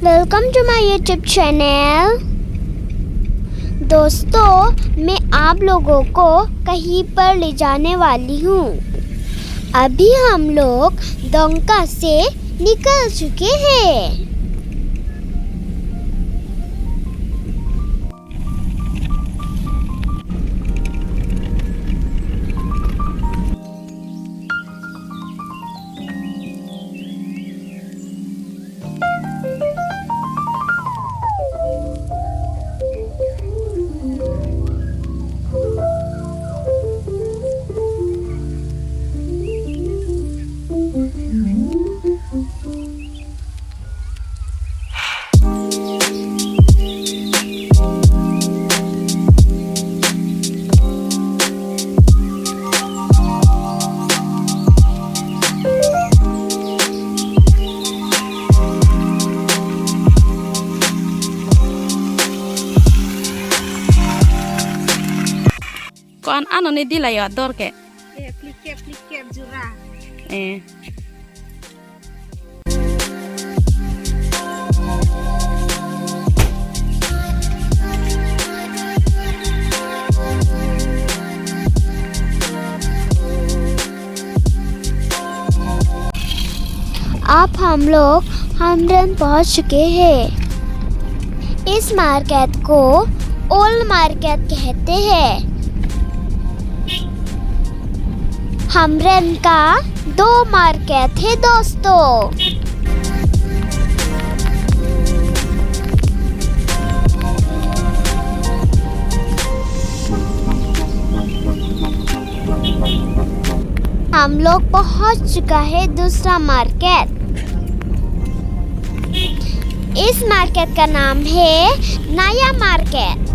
Welcome to my YouTube channel. दोस्तों, मैं आप लोगों को कहीं पर ले जाने वाली हूँ। अभी हम लोग दोंका से निकल चुके हैं। Kon ano ni dila ya dorke. Plikep jura. अब हम लोग हमरन पहुंच चुके हैं। इस मार्केट को ओल्ड मार्केट कहते हैं। हमरन का 2 मार्केट है दोस्तों। हम लोग पहुंच चुका है दूसरा मार्केट। इस मार्केट का नाम है नया मार्केट।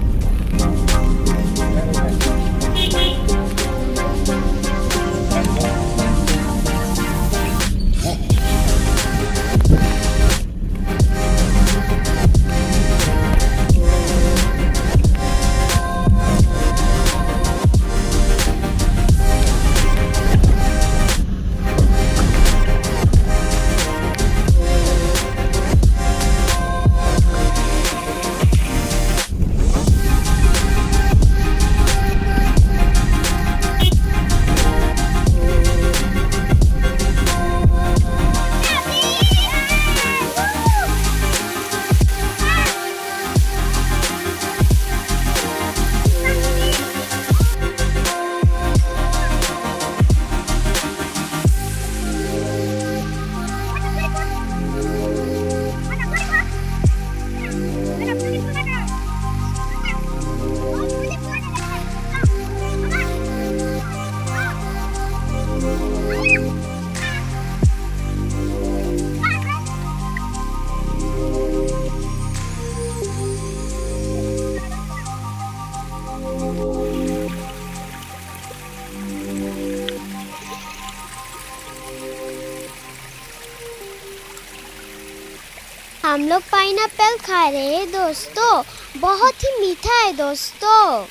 हम लोग पाइनएप्पल खा रहे हैं दोस्तों। बहुत ही मीठा है दोस्तों।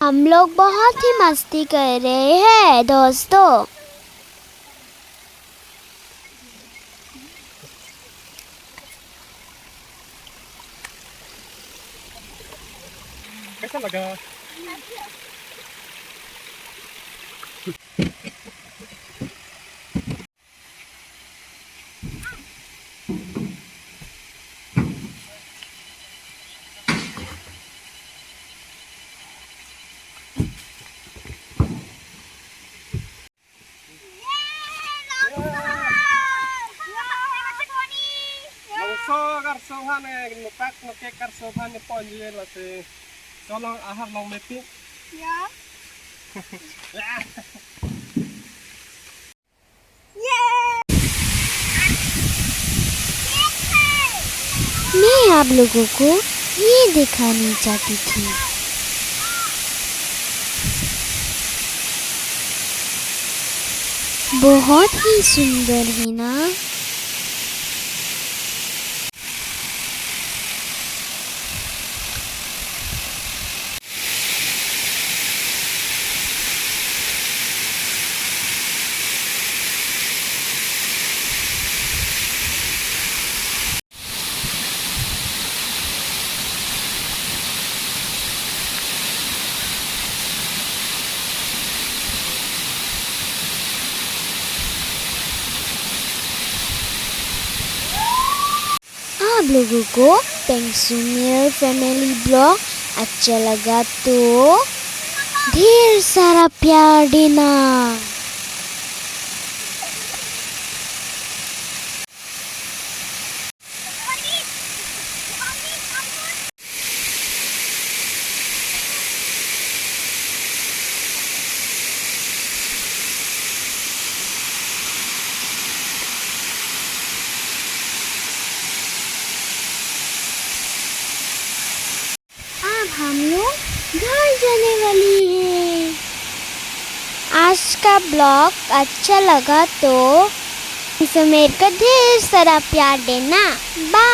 हम लोग बहुत ही मस्ती कर रहे हैं दोस्तों। कैसा लगा? Garso hane nupak nuke garso hane ponje la se tolong ahar long meti Ya. मैं आप लोगों को ये दिखानी चाहती थी। बहुत ही सुंदर है ना। आप लोगों को पेंगसुमियर फैमिली ब्लॉग अच्छा लगा तो ढेर सारा प्यार देना। अब हम लोग घर जाने वाली हैं। आज का ब्लॉग अच्छा लगा तो मेरे को ढेर सारा प्यार देना। बाय।